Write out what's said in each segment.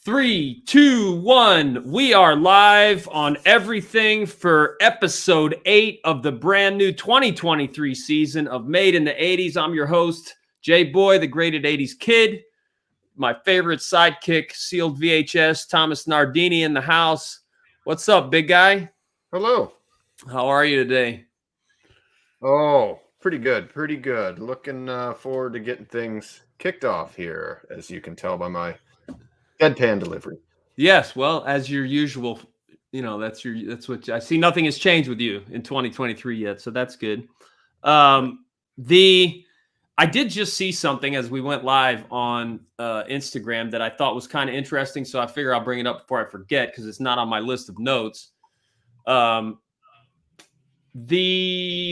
Three, two, one. We are live on everything for episode 8 of the brand new 2023 season of Made in the 80s. I'm your host, Jay Boy, the graded 80s kid. My favorite sidekick, sealed VHS, Thomas Nardini in the house. What's up, big guy? Hello. How are you today? Oh, pretty good. Pretty good. Looking forward to getting things kicked off here, as you can tell by my deadpan delivery. Yes, well, as your usual, that's what I see. Nothing has changed with you in 2023 yet, so that's good. I did just see something as we went live on Instagram that I thought was kind of interesting, so I figure I'll bring it up before I forget because it's not on my list of notes. The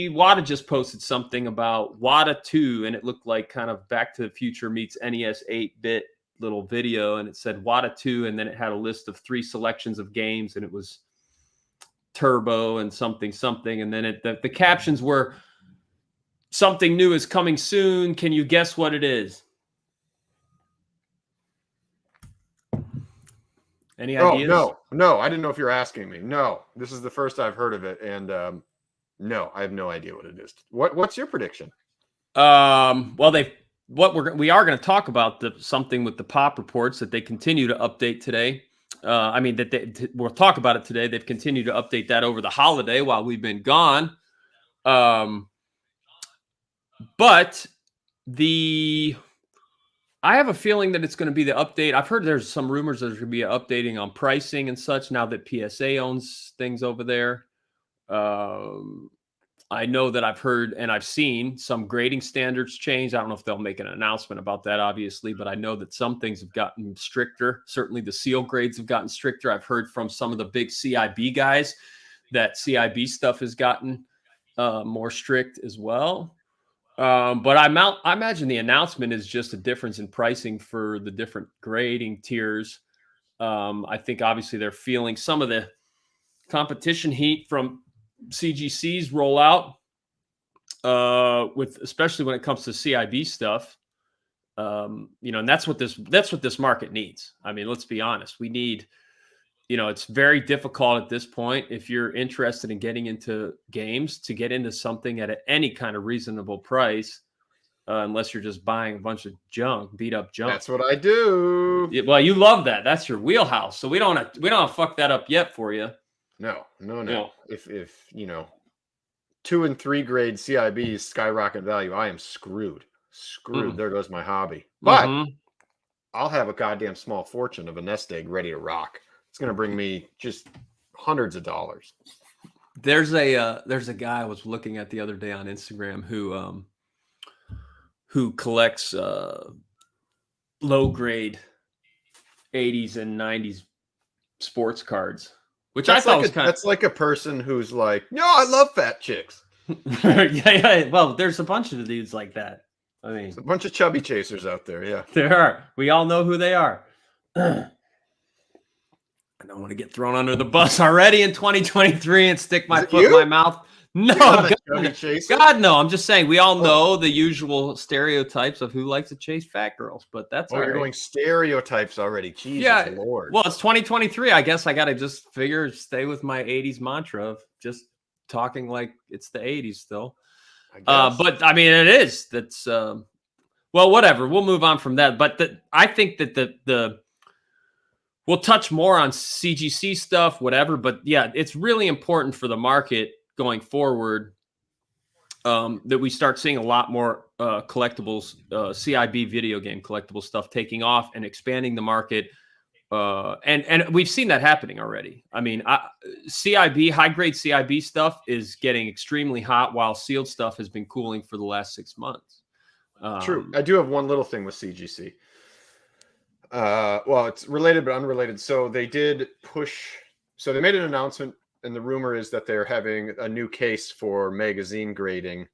Wada just posted something about Wada 2, and it looked like kind of Back to the Future meets NES 8-bit little video, and it said Wada 2, and then it had a list of 3 selections of games, and it was Turbo and something, and then the captions were something new is coming soon. Can you guess what it is? Any ideas? No, I didn't know if you're asking me. No, this is the first I've heard of it, and no, I have no idea what it is. What's your prediction? Well, we are going to talk about something with the pop reports that they continue to update today. We'll talk about it today. They've continued to update that over the holiday while we've been gone. But I have a feeling that it's going to be the update. I've heard there's some rumors that there's going to be updating on pricing and such now that PSA owns things over there. I know that I've heard and I've seen some grading standards change. I don't know if they'll make an announcement about that, obviously, but I know that some things have gotten stricter. Certainly the seal grades have gotten stricter. I've heard from some of the big CIB guys that CIB stuff has gotten more strict as well. But I imagine the announcement is just a difference in pricing for the different grading tiers. I think obviously they're feeling some of the competition heat from CGC's rollout, especially when it comes to CIB stuff. And that's what this market needs. I mean, let's be honest. We need, it's very difficult at this point if you're interested in getting into games to get into something at any kind of reasonable price, unless you're just buying a bunch of beat up junk. That's what I do. Well, you love that. That's your wheelhouse. So we don't fuck that up yet for you. No. If 2 and 3 grade CIBs skyrocket value, I am screwed. There goes my hobby. But I'll have a goddamn small fortune of a nest egg ready to rock. It's going to bring me just hundreds of dollars. There's a guy I was looking at the other day on Instagram who collects low grade 80s and 90s sports cards, which I thought that's like a person who's like, no, I love fat chicks. yeah. Well, there's a bunch of dudes like that. I mean, there's a bunch of chubby chasers out there. Yeah, there are. We all know who they are. I don't want to get thrown under the bus already in 2023 and stick my foot in my mouth. No, God, no. I'm just saying we all know the usual stereotypes of who likes to chase fat girls, but that's all right. You're going stereotypes already. Jesus Lord. Well, it's 2023. I guess I got to just stay with my 80s mantra of just talking like it's the 80s still. But I mean, it is. That's well, whatever. We'll move on from that. But I think that we'll touch more on CGC stuff, whatever. But yeah, it's really important for the market going forward that we start seeing a lot more collectibles, CIB video game collectible stuff taking off and expanding the market. And we've seen that happening already. I mean, CIB, high grade CIB stuff is getting extremely hot while sealed stuff has been cooling for the last 6 months. True. I do have one little thing with CGC. Well, it's related but unrelated. So they did they made an announcement, and the rumor is that they're having a new case for magazine grading,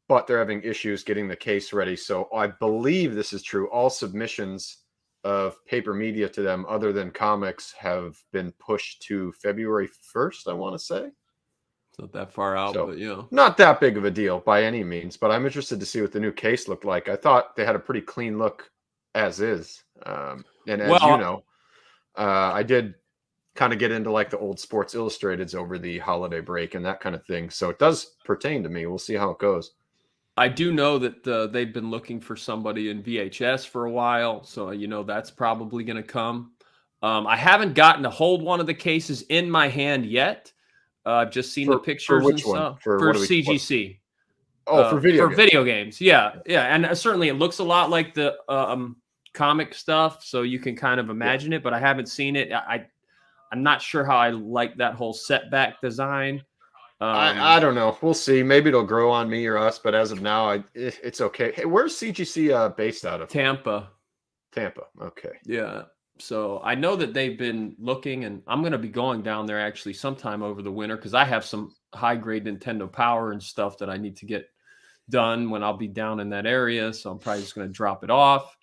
but they're having issues getting the case ready. So I believe this is true. All submissions of paper media to them other than comics have been pushed to February 1st, I want to say. It's not that far out, but yeah. Not that big of a deal by any means, but I'm interested to see what the new case looked like. I thought they had a pretty clean look as is. And as you know, I did kind of get into like the old Sports Illustrateds over the holiday break and that kind of thing. So it does pertain to me. We'll see how it goes. I do know that they've been looking for somebody in VHS for a while, so that's probably going to come. I haven't gotten to hold one of the cases in my hand yet. I've just seen the pictures for and stuff for CGC. For video games. Yeah, and certainly it looks a lot like the comic stuff, so you can kind of imagine it. But I haven't seen it. I'm not sure how I like that whole setback design. I don't know. We'll see. Maybe it'll grow on me or us, but as of now, it's okay. Hey, where's CGC based out of? Tampa. Okay. Yeah. So I know that they've been looking, and I'm going to be going down there actually sometime over the winter because I have some high-grade Nintendo Power and stuff that I need to get done when I'll be down in that area. So I'm probably just going to drop it off.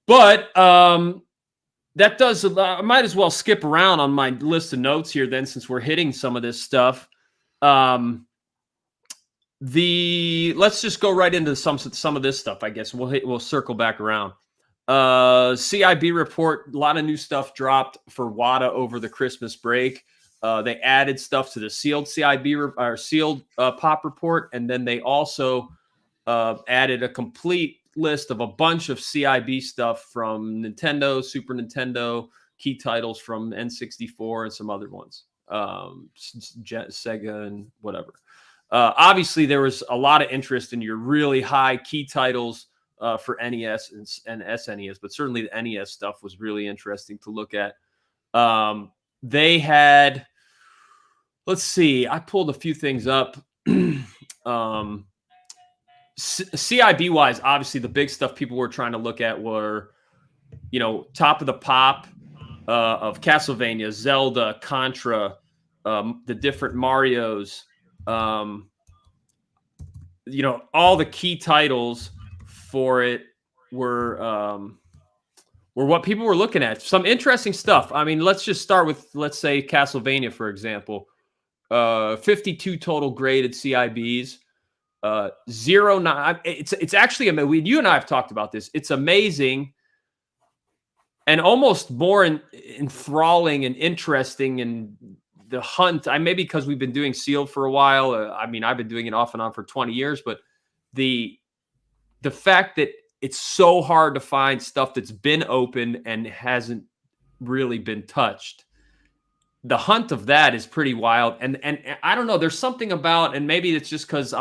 But that does. I might as well skip around on my list of notes here then, since we're hitting some of this stuff. Let's just go right into some of this stuff. I guess we'll circle back around. CIB report, a lot of new stuff dropped for WATA over the Christmas break. They added stuff to the sealed CIB or sealed pop report, and then they also added a complete list of a bunch of CIB stuff from Nintendo, Super Nintendo, key titles from N64 and some other ones, Sega and whatever. Obviously, there was a lot of interest in your really high key titles for NES and SNES, but certainly the NES stuff was really interesting to look at. They had, let's see, I pulled a few things up. CIB wise, obviously the big stuff people were trying to look at were, top of the pop of Castlevania, Zelda, Contra, the different Marios, all the key titles for it were what people were looking at. Some interesting stuff. I mean, let's just start with, let's say, Castlevania, for example. 52 total graded CIBs. 0.9. It's actually, you and I have talked about this. It's amazing and almost more enthralling and interesting in the hunt. Maybe because we've been doing sealed for a while. I've been doing it off and on for 20 years, but the fact that it's so hard to find stuff that's been opened and hasn't really been touched. The hunt of that is pretty wild. And I don't know, there's something about, and maybe it's just because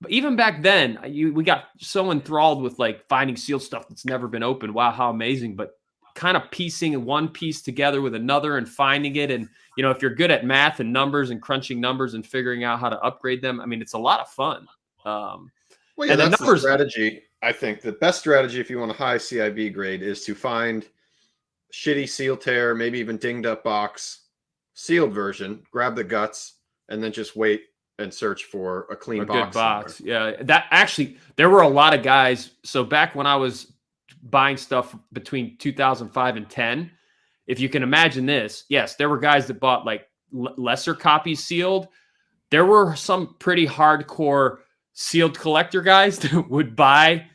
even back then, we got so enthralled with like finding sealed stuff that's never been opened. Wow, how amazing. But kind of piecing one piece together with another and finding it. And, if you're good at math and numbers and crunching numbers and figuring out how to upgrade them, it's a lot of fun. Well, yeah, and that's the strategy. I think the best strategy if you want a high CIB grade is to find shitty seal tear, maybe even dinged up box, sealed version, grab the guts, and then just wait and search for a clean box. Good box. Yeah. That actually, there were a lot of guys. So back when I was buying stuff between 2005 and 10, if you can imagine this, yes, there were guys that bought like lesser copies sealed. There were some pretty hardcore sealed collector guys that would buy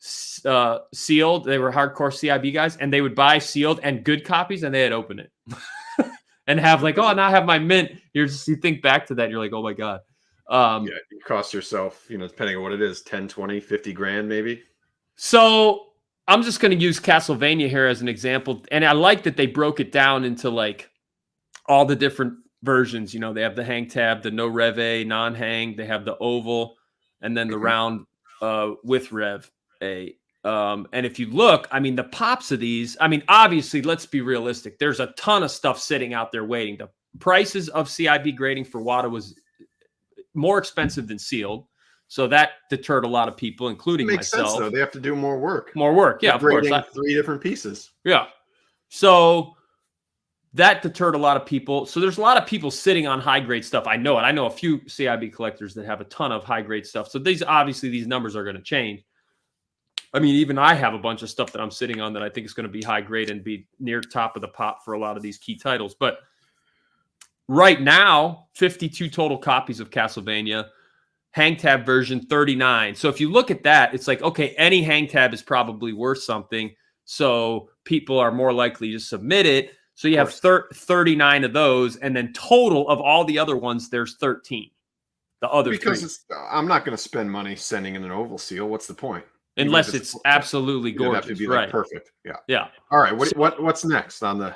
sealed. They were hardcore CIB guys, and they would buy sealed and good copies, and they had opened it and have like, oh, now I have my mint. You think back to that, you're like, oh my God. Yeah, it costs yourself, depending on what it is, 10, 20, 50 grand maybe. So I'm just going to use Castlevania here as an example. And I like that they broke it down into like all the different versions. They have the hang tab, the no rev A, non-hang. They have the oval, and then the round with rev A. And if you look, the pops of these, obviously, let's be realistic. There's a ton of stuff sitting out there waiting. The prices of CIB grading for WATA was more expensive than sealed. So that deterred a lot of people, including myself. Makes sense, though. They have to do more work. Yeah, of course. 3 different pieces. Yeah. So that deterred a lot of people. So there's a lot of people sitting on high-grade stuff. I know it. I know a few CIB collectors that have a ton of high-grade stuff. So these numbers are going to change. Even I have a bunch of stuff that I'm sitting on that I think is going to be high-grade and be near top of the pop for a lot of these key titles. But right now, 52 total copies of Castlevania. Hang tab version 39. So if you look at that, it's like, okay, any hang tab is probably worth something. So people are more likely to submit it. So you have 39 of those, and then total of all the other ones, there's 13. The other because I'm not going to spend money sending in an oval seal. What's the point? Unless it's absolutely gorgeous. Have to be right. like perfect. Yeah. Yeah. All right. What's next on the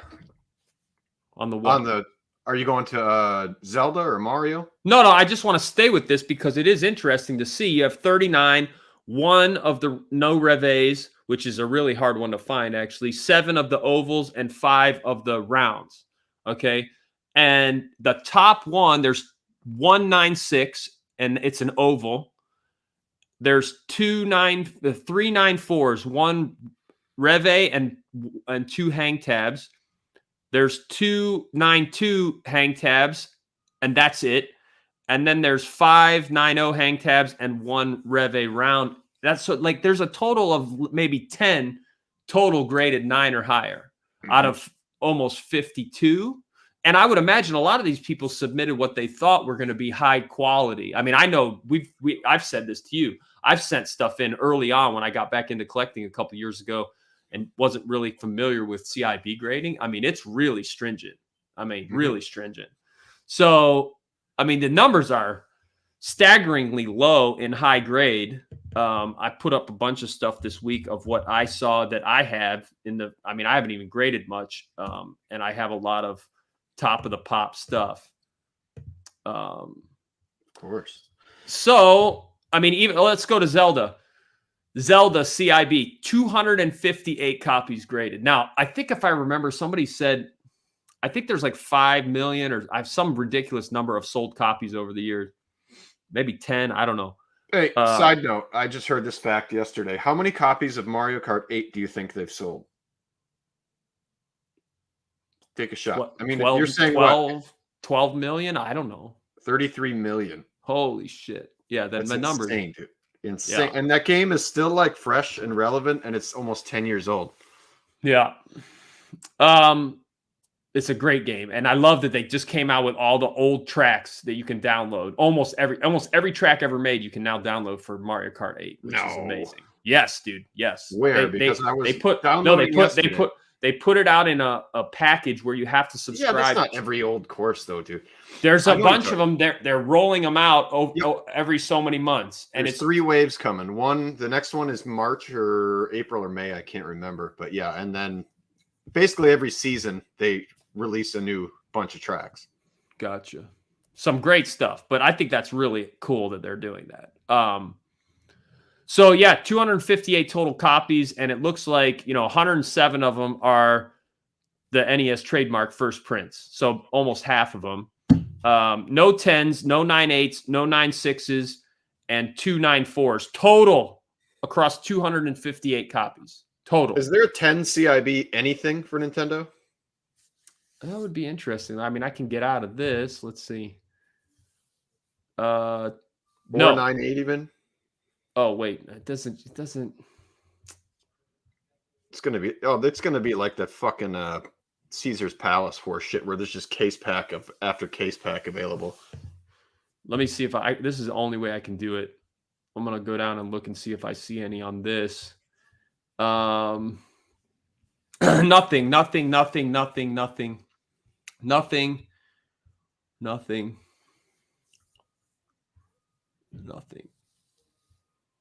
what? Are you going to Zelda or Mario? No. I just want to stay with this because it is interesting to see. You have 39, one of the no revés, which is a really hard one to find, actually, 7 of the ovals and 5 of the rounds. Okay. And the top one, there's 196, and it's an oval. There's 3 9/4s, 1 reve and 2 hang tabs. There's 2 9/2 hang tabs, and that's it. And then there's 5 9/0 hang tabs and 1 reve round. That's so, like, there's a total of maybe 10 total graded 9 or higher out of almost 52. And I would imagine a lot of these people submitted what they thought were going to be high quality. I mean, I know I've said this to you. I've sent stuff in early on when I got back into collecting a couple years ago and wasn't really familiar with CIB grading. I mean, it's really stringent. Really stringent. So, I mean, the numbers are staggeringly low in high grade. I put up a bunch of stuff this week of what I saw that I have I haven't even graded much. And I have a lot of top of the pop stuff. Of course. So, I mean, even let's go to Zelda. Zelda CIB, 258 copies graded. Now, I think if I remember, somebody said, I think there's like 5 million or I have some ridiculous number of sold copies over the years. Maybe 10. I don't know. Hey, side note, I just heard this fact yesterday. How many copies of Mario Kart 8 do you think they've sold? Take a shot. 12, you're saying 12 million? I don't know. 33 million. Holy shit. Yeah, that's the number. Insane, dude. Insane. Yeah. And that game is still like fresh and relevant, and it's almost 10 years old. Yeah. It's a great game, and I love that they just came out with all the old tracks that you can download. Almost every track ever made you can now download for Mario Kart 8, which is amazing. Yes, dude. Yes. Where? They put it out in a package where you have to subscribe. Yeah, that's not every old course though, dude. There's a bunch of them. They're rolling them out every so many months, and it's 3 waves coming. The next one is March or April or May. I can't remember, but yeah, and then basically every season they release a new bunch of tracks. Gotcha. Some great stuff, but I think that's really cool that they're doing that. So yeah, 258 total copies, and it looks like 107 of them are the NES trademark first prints. So almost half of them. No 10s, no 9/8s, no 9/6s, and 2 9/4s total across 258 copies total. Is there a 10 CIB anything for Nintendo? That would be interesting. I mean, I can get out of this. Let's see. No 9/8 even. Oh wait, it doesn't. It's gonna be like that fucking Caesar's Palace horse shit where there's just case pack after case pack available. Let me see if this is the only way I can do it. I'm gonna go down and look and see if I see any on this. Nothing.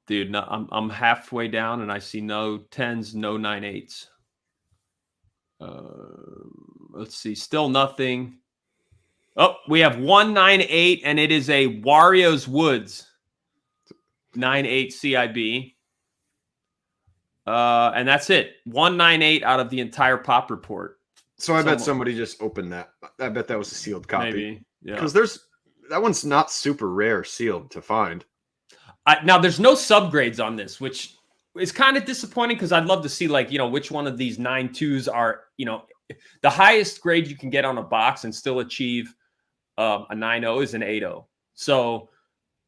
Dude, no, I'm halfway down and I see no 10s, no 9/8s. Let's see, still nothing. Oh, we have 1 9/8, and it is a Wario's Woods 9/8 CIB. And that's it. 1 9/8 out of the entire pop report. So I bet somebody just opened that. I bet that was a sealed copy. Maybe, yeah. Because that one's not super rare sealed to find. Now, there's no subgrades on this, which is kind of disappointing because I'd love to see, which one of these 9/2s are, the highest grade you can get on a box and still achieve a 9/0 is an 8/0. So,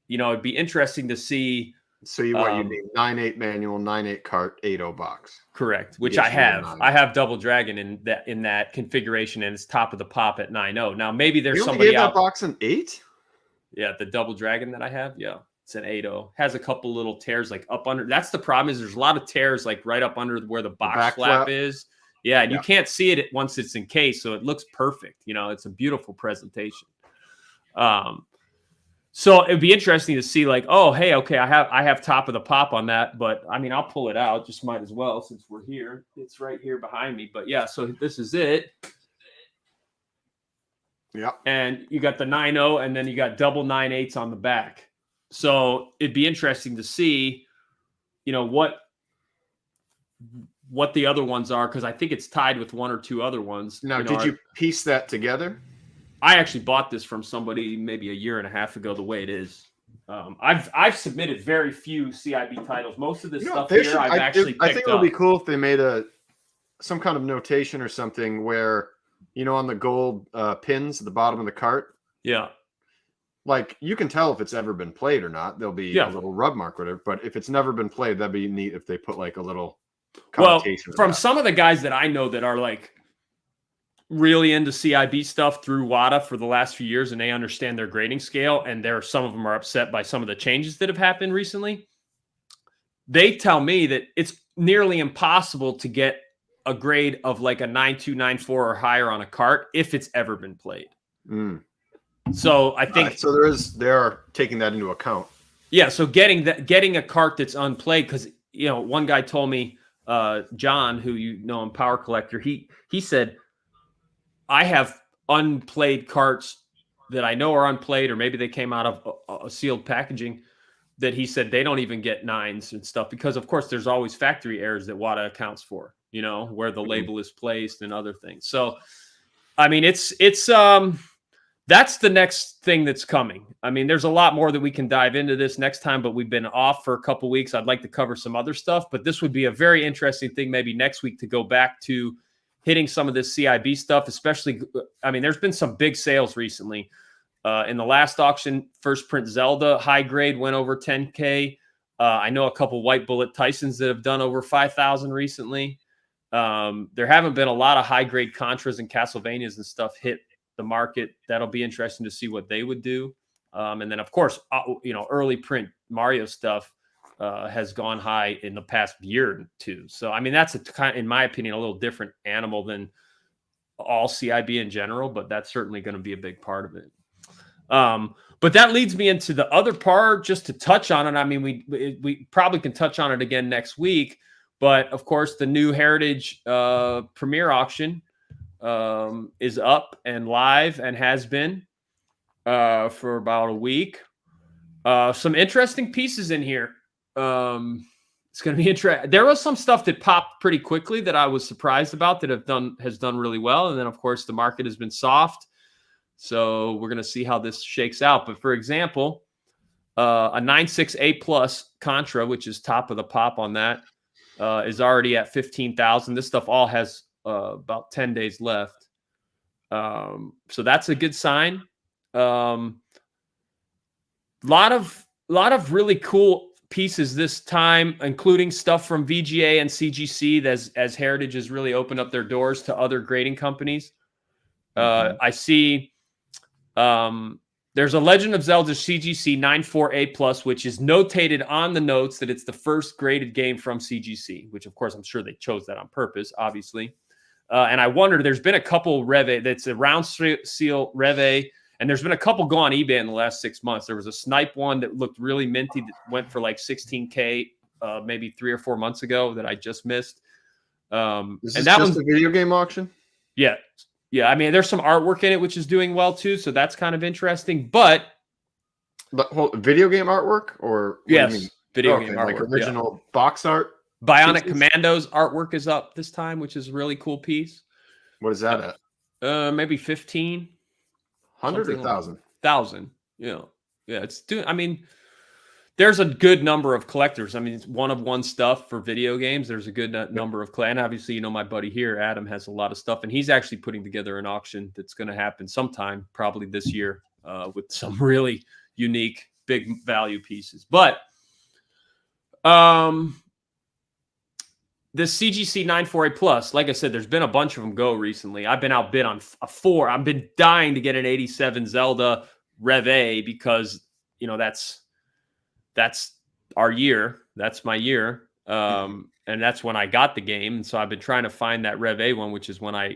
it'd be interesting to see. So you need 9/8 manual, 9/8 cart, 8/0 box. Correct, which I have. I have Double Dragon in that configuration, and it's top of the pop at 9/0. Now, maybe there's somebody out. That box in 8? Yeah, the Double Dragon that I have. Yeah. It's an 8.0. Has a couple little tears like up under. That's the problem, is there's a lot of tears like right up under where the box flap is. Yeah, and you can't see it once it's encased, so it looks perfect. It's a beautiful presentation. So it'd be interesting to see like, oh, hey, okay, I have top of the pop on that, but I mean, I'll pull it out. Just might as well since we're here. It's right here behind me. But yeah, so this is it. Yeah. And you got the 9.0, and then you got double 9.8s on the back. So it'd be interesting to see, what the other ones are, because I think it's tied with one or two other ones. Now, did you piece that together? I actually bought this from somebody maybe a year and a half ago, the way it is. I've submitted very few CIB titles. Most of this stuff here I've actually picked up. I think it would be cool if they made some kind of notation or something where, on the gold pins at the bottom of the cart. Yeah. Like, you can tell if it's ever been played or not. There'll be a little rub mark or whatever. But if it's never been played, that'd be neat if they put like a little connotation. Well, from some of the guys that I know that are like really into CIB stuff through WADA for the last few years, and they understand their grading scale, and some of them are upset by some of the changes that have happened recently. They tell me that it's nearly impossible to get a grade of like a 9.2, 9.4 or higher on a cart if it's ever been played. So I think they are taking that into account. Yeah, so getting a cart that's unplayed, because one guy told me, John, who in Power Collector, he said, I have unplayed carts that I know are unplayed, or maybe they came out of a sealed packaging, that he said they don't even get 9s and stuff, because of course there's always factory errors that WADA accounts for, where the label is placed and other things. So, I mean, it's that's the next thing that's coming. I mean, there's a lot more that we can dive into this next time, but we've been off for a couple weeks. I'd like to cover some other stuff, but this would be a very interesting thing maybe next week to go back to hitting some of this CIB stuff, especially, I mean, there's been some big sales recently. In the last auction, First Print Zelda high grade went over 10K. I know a couple White Bullet Tysons that have done over 5,000 recently. There haven't been a lot of high grade Contras and Castlevanias and stuff hit the market. That'll be interesting to see what they would do. And then, of course, early print Mario stuff has gone high in the past year or two. So, I mean, that's in my opinion, a little different animal than all CIB in general, but that's certainly going to be a big part of it. But that leads me into the other part, just to touch on it. I mean, we probably can touch on it again next week, but of course the new Heritage Premier auction is up and live and has been for about a week. Some interesting pieces in here. It's going to be interesting. There was some stuff that popped pretty quickly that I was surprised about that has done really well. And then of course the market has been soft. So we're going to see how this shakes out. But for example, a 9.6 A+ Contra, which is top of the pop on that, is already at 15,000. This stuff all has about 10 days left. So that's a good sign. Lot of really cool pieces this time, including stuff from VGA and CGC as Heritage has really opened up their doors to other grading companies. I see there's a Legend of Zelda CGC 9.4 A+, which is notated on the notes that it's the first graded game from CGC, which of course I'm sure they chose that on purpose, obviously. And I wondered, there's been a couple Rev that's a round seal Rev, and there's been a couple go on eBay in the last 6 months. There was a Snipe one that looked really minty that went for like 16K maybe 3 or 4 months ago that I just missed. Is this just a video game auction? Yeah. Yeah, I mean, there's some artwork in it, which is doing well, too, so that's kind of interesting. But video game artwork? Or yes, video game artwork. Like original box art? Bionic Commandos artwork is up this time, which is a really cool piece. What is that at? Maybe 15. 100 or 1,000? 1,000. Yeah, it's doing. I mean, there's a good number of collectors. I mean, it's one-of-one stuff for video games. There's a good number of and obviously, my buddy here, Adam, has a lot of stuff, and he's actually putting together an auction that's going to happen sometime, probably this year, with some really unique, big value pieces. But this CGC 9.4 A+, like I said, there's been a bunch of them go recently. I've been outbid on a 4. I've been dying to get an 87 Zelda Rev A because, that's that's our year. That's my year. And that's when I got the game. And so I've been trying to find that Rev A one, which is when I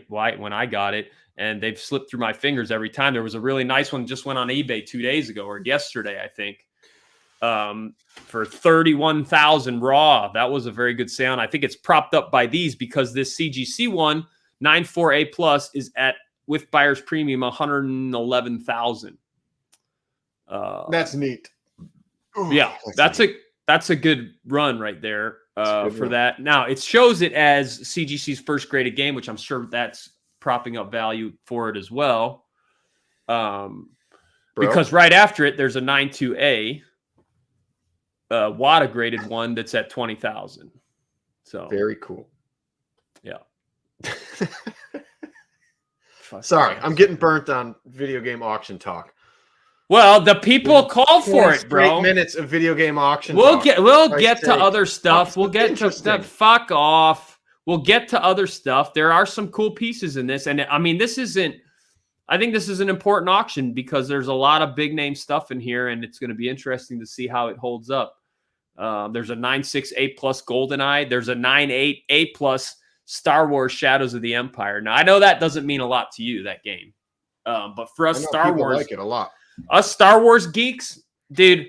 got it. And they've slipped through my fingers every time. There was a really nice one just went on eBay 2 days ago or yesterday, I think, for 31,000 raw. That was a very good sale. And I think it's propped up by these because this CGC one, 94A plus, is at, with buyer's premium, 111,000. That's neat. Ooh, yeah, that's a good run right there for that. Now it shows it as CGC's first graded game, which I'm sure that's propping up value for it as well. Because right after it, there's a 92A WADA graded one that's at 20,000. So very cool. Yeah. Sorry, I'm getting burnt on video game auction talk. Well, the people called for it, bro. 8 minutes of video game auction. We'll get to other stuff. We'll get to that. Fuck off. We'll get to other stuff. There are some cool pieces in this, and I mean, I think this is an important auction because there's a lot of big name stuff in here, and it's going to be interesting to see how it holds up. There's a 9.6 A+ GoldenEye. There's a 9.8 A+ Star Wars Shadows of the Empire. Now, I know that doesn't mean a lot to you, that game, but for us Star Wars, like it a lot. Us Star Wars geeks, dude,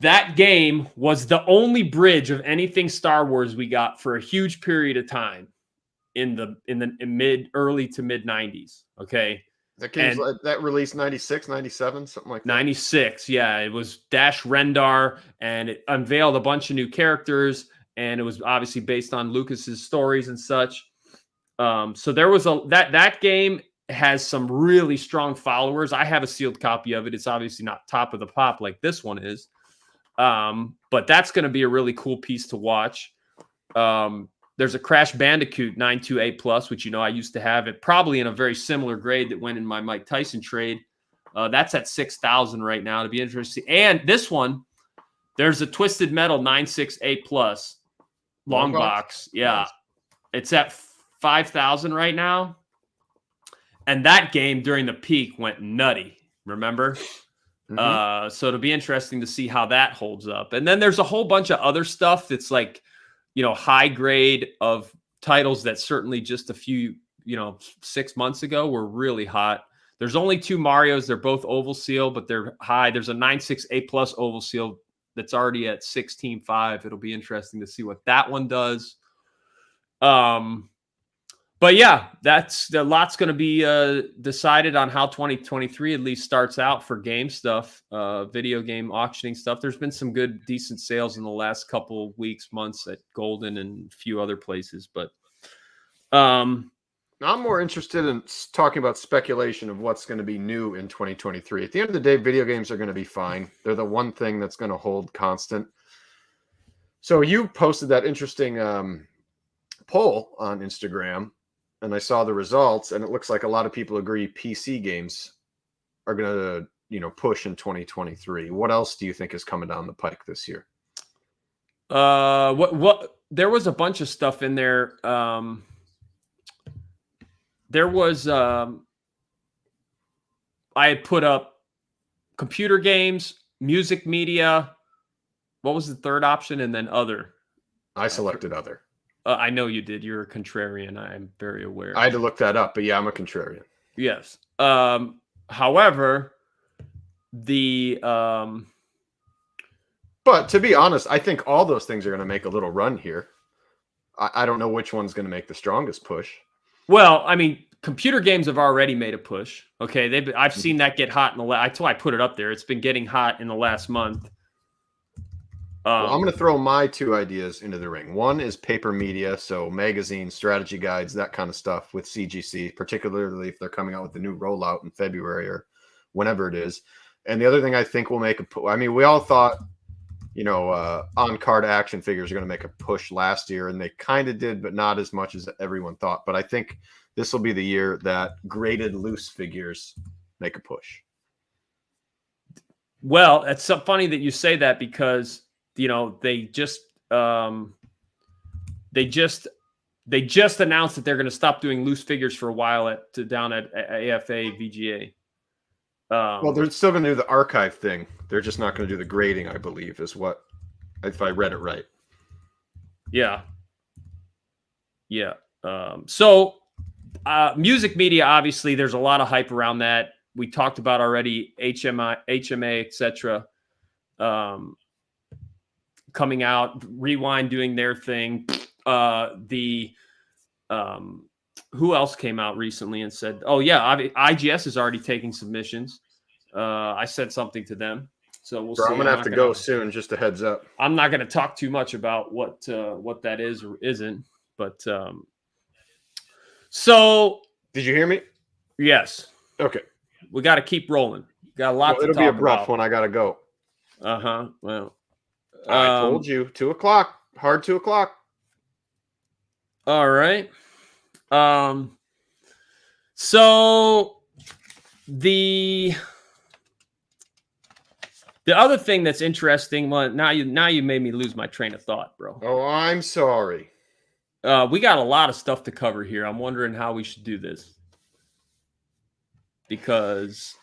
that game was the only bridge of anything Star Wars we got for a huge period of time in early to mid 90s. Okay. That game that released 96, 97, something like that. 96. Yeah. It was Dash Rendar, and it unveiled a bunch of new characters, and it was obviously based on Lucas's stories and such. So there was that game has some really strong followers. I have a sealed copy of it. It's obviously not top of the pop like this one is. But that's going to be a really cool piece to watch. There's a Crash Bandicoot 92A+, which, I used to have it probably in a very similar grade that went in my Mike Tyson trade. That's at 6,000 right now, to be interesting. And this one, there's a Twisted Metal 96A+ long box. Yeah. Nice. It's at 5,000 right now. And that game during the peak went nutty, remember? Mm-hmm. So it'll be interesting to see how that holds up. And then there's a whole bunch of other stuff that's like, high grade of titles that certainly just a few, 6 months ago were really hot. There's only 2 Marios. They're both oval seal, but they're high. There's a 9.6 A+ oval seal that's already at 16.5. It'll be interesting to see what that one does. But yeah, that's a lot's going to be decided on how 2023 at least starts out for game stuff, video game auctioning stuff. There's been some good, decent sales in the last couple weeks, months at Golden and a few other places. But I'm more interested in talking about speculation of what's going to be new in 2023. At the end of the day, video games are going to be fine. They're the one thing that's going to hold constant. So you posted that interesting poll on Instagram, and I saw the results, and it looks like a lot of people agree PC games are going to, push in 2023. What else do you think is coming down the pike this year? What there was a bunch of stuff in there. There was I had put up computer games, music media. What was the third option? And then other. I selected other. I know you did. You're a contrarian. I'm very aware. I had to look that up, but yeah, I'm a contrarian. Yes. However, but to be honest, I think all those things are going to make a little run here. I don't know which one's going to make the strongest push. Well, I mean, computer games have already made a push. Okay, I've seen that get hot in until I put it up there. It's been getting hot in the last month. Well, I'm going to throw my 2 ideas into the ring. One is paper media, so magazines, strategy guides, that kind of stuff with CGC, particularly if they're coming out with the new rollout in February or whenever it is. And the other thing I think will make we all thought, on-card action figures are going to make a push last year, and they kind of did, but not as much as everyone thought. But I think this will be the year that graded loose figures make a push. Well, it's so funny that you say that because they just announced that they're going to stop doing loose figures for a while down at AFA VGA. Well, they're still going to do the archive thing. They're just not going to do the grading, I believe, is what, if I read it right. Yeah. Yeah. So music media, obviously, there's a lot of hype around that. We talked about already HMA, etc. Coming out, Rewind doing their thing. Who else came out recently and said, "Oh yeah, IGS is already taking submissions." I said something to them, so we'll see. I'm gonna have to go soon. Just a heads up. I'm not going to talk too much about what that is or isn't, but so did you hear me? Yes. Okay. We got to keep rolling. Got a lot to talk about. It'll be abrupt when I got to go. Well, I told you 2:00. Hard 2:00. All right. So the other thing that's interesting, well, now you made me lose my train of thought, bro. Oh, I'm sorry. We got a lot of stuff to cover here. I'm wondering how we should do this because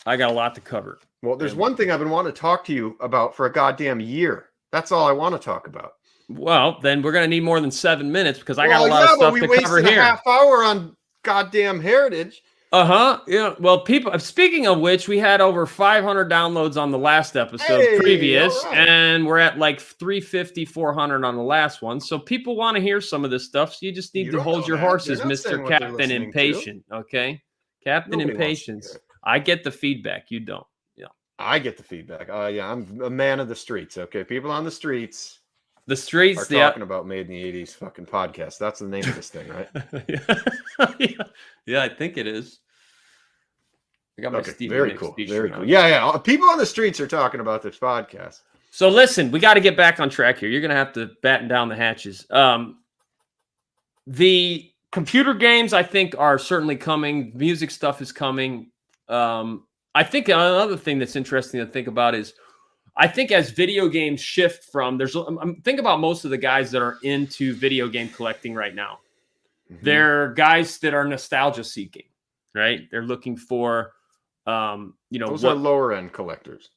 I got a lot to cover. Well, there's one thing I've been wanting to talk to you about for a goddamn year. That's all I want to talk about. Well, then we're going to need more than 7 minutes because I got a lot of stuff to cover here. A half hour on goddamn heritage. Yeah. Well, speaking of which, we had over 500 downloads on the last episode previous, right. And we're at like 350, 400 on the last one. So people want to hear some of this stuff. So you just need to hold your horses, Mr. Captain Impatient. Okay. Captain Impatience. I get the feedback. You don't. Yeah. I get the feedback. Yeah. I'm a man of the streets. Okay. People on the streets. The streets are talking about Made in the 80s fucking podcast. That's the name of this thing, right? Yeah, I think it is. I got my Steve. Very cool. Very cool. Yeah. People on the streets are talking about this podcast. So listen, we got to get back on track here. You're going to have to batten down the hatches. The computer games, I think, are certainly coming. Music stuff is coming. I think another thing that's interesting to think about is I think as video games shift from think about most of the guys that are into video game collecting right now. Mm-hmm. They're guys that are nostalgia seeking, right? They're looking for, those are lower end collectors.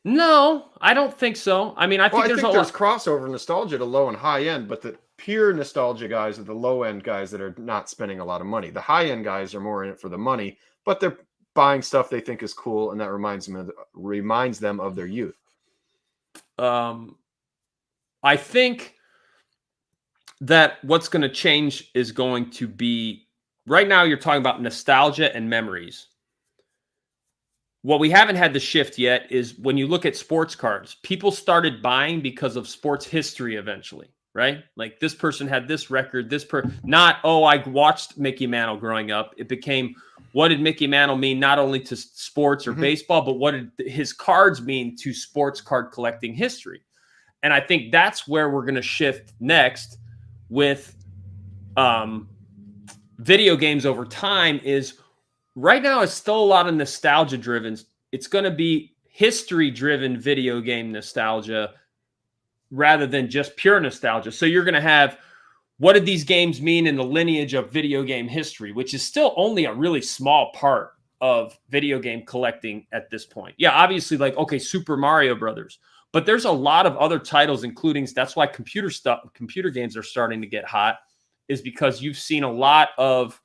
No, I don't think so. I mean, I think there's crossover nostalgia to low and high end, but the pure nostalgia guys are the low end guys that are not spending a lot of money. The high end guys are more in it for the money, but they're buying stuff they think is cool, and that reminds them of their youth. I think that what's going to change is going to be right now. You're talking about nostalgia and memories. What we haven't had the shift yet is when you look at sports cards, people started buying because of sports history eventually, right? Like this person had this record, I watched Mickey Mantle growing up. It became, what did Mickey Mantle mean not only to sports or baseball, but what did his cards mean to sports card collecting history? And I think that's where we're going to shift next with video games over time is right now it's still a lot of nostalgia driven. It's going to be history driven video game nostalgia rather than just pure nostalgia. So you're going to have, what did these games mean in the lineage of video game history, which is still only a really small part of video game collecting at this point. Yeah, obviously, like, okay, Super Mario Brothers, but there's a lot of other titles, including, that's why computer games are starting to get hot, is because you've seen a lot of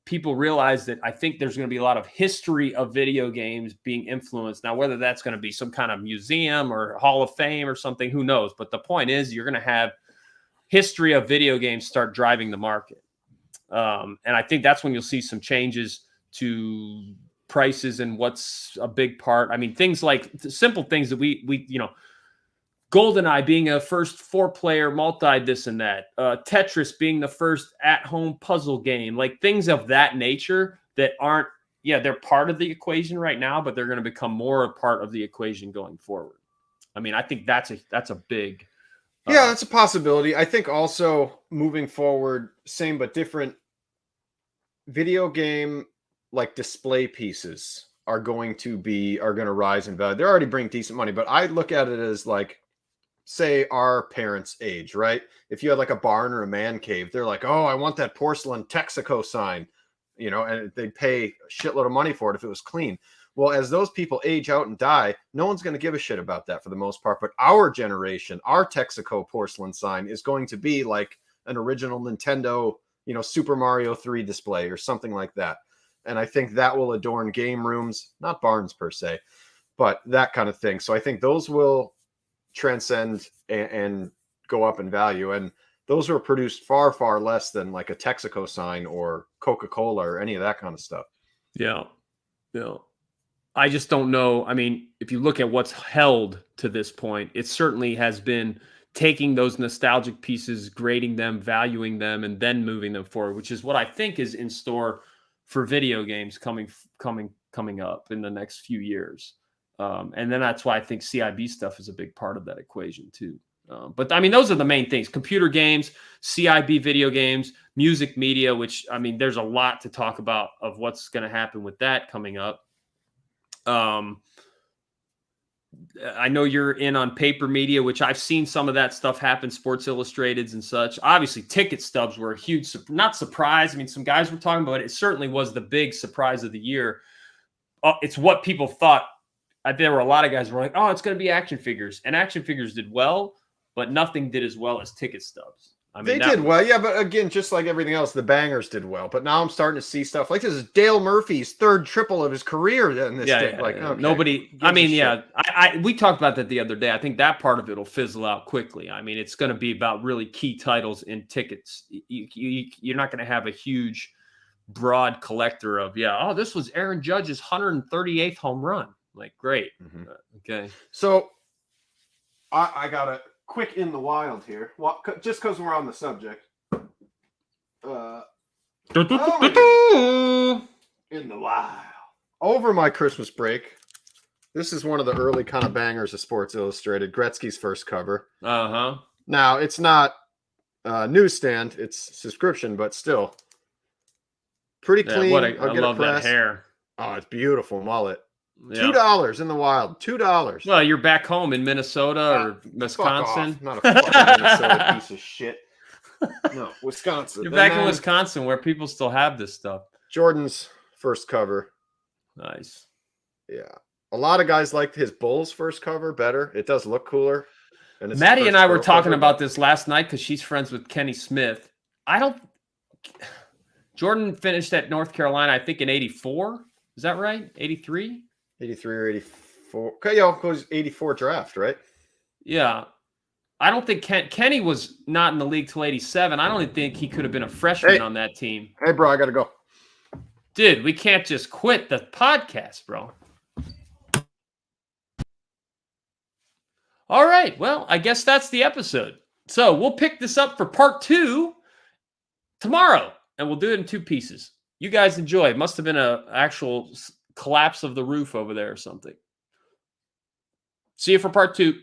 people realize that I think there's going to be a lot of history of video games being influenced. Now, whether that's going to be some kind of museum or Hall of Fame or something, who knows? But the point is, you're going to have history of video games start driving the market. And I think that's when you'll see some changes to prices and what's a big part. I mean, things like simple things that we GoldenEye being a first 4-player multi this and that, Tetris being the first at-home puzzle game, like things of that nature that aren't, they're part of the equation right now, but they're going to become more a part of the equation going forward. I mean, I think that's a big... that's a possibility. I think also moving forward, same but different, video game like display pieces are going to rise in value. They're already bringing decent money, but I look at it as like, say our parents' age, right? If you had like a barn or a man cave, they're like, oh, I want that porcelain Texaco sign. you know, and they'd pay a shitload of money for it if it was clean. Well, as those people age out and die, no one's going to give a shit about that for the most part. But our generation, our Texaco porcelain sign is going to be like an original Nintendo, you know, Super Mario 3 display or something like that. And I think that will adorn game rooms, not barns per se, but that kind of thing. So I think those will transcend and go up in value. And those were produced far, far less than like a Texaco sign or Coca-Cola or any of that kind of stuff. Yeah. Yeah. I just don't know. I mean, if you look at what's held to this point, it certainly has been taking those nostalgic pieces, grading them, valuing them, and then moving them forward, which is what I think is in store for video games coming up in the next few years. And then that's why I think CIB stuff is a big part of that equation too. But I mean, those are the main things: computer games, CIB video games, music media, which, I mean, there's a lot to talk about of what's going to happen with that coming up. I know you're in on paper media, which I've seen some of that stuff happen, Sports Illustrateds and such. Obviously, ticket stubs were a huge, not surprise. I mean, some guys were talking about it. It certainly was the big surprise of the year. It's what people thought. There were a lot of guys who were like, oh, it's going to be action figures. And action figures did well, but nothing did as well as ticket stubs. I mean, they did well, yeah, but again, just like everything else, the bangers did well. But now I'm starting to see stuff like this is Dale Murphy's third triple of his career in this thing. Like, okay, nobody. I mean, yeah, we talked about that the other day. I think that part of it will fizzle out quickly. I mean, it's going to be about really key titles in tickets. You're not going to have a huge, broad collector of this was Aaron Judge's 138th home run. Like, great, okay. So, I got a quick in the wild here. Well, just because we're on the subject. In the wild. Over my Christmas break, this is one of the early kind of bangers of Sports Illustrated. Gretzky's first cover. Now, it's not newsstand, it's subscription, but still. Pretty clean. I love that hair. Oh, it's beautiful mullet. $2 in the wild. $2. Well, you're back home in Minnesota or Wisconsin. Not a fucking Minnesota piece of shit. No, Wisconsin. You're back in Wisconsin where people still have this stuff. Jordan's first cover. Nice. Yeah. A lot of guys liked his Bulls first cover better. It does look cooler. And Maddie and I were talking about this last night because she's friends with Kenny Smith. Jordan finished at North Carolina, I think, in 84. Is that right? 83? 83 or 84. Okay, yeah, goes 84 draft, right? Yeah. I don't think Kenny was not in the league till 87. I don't even think he could have been a freshman on that team. Hey, bro, I got to go. Dude, we can't just quit the podcast, bro. All right. Well, I guess that's the episode. So we'll pick this up for part 2 tomorrow, and we'll do it in 2 pieces. You guys enjoy. It must have been an actual collapse of the roof over there or something. See you for part 2.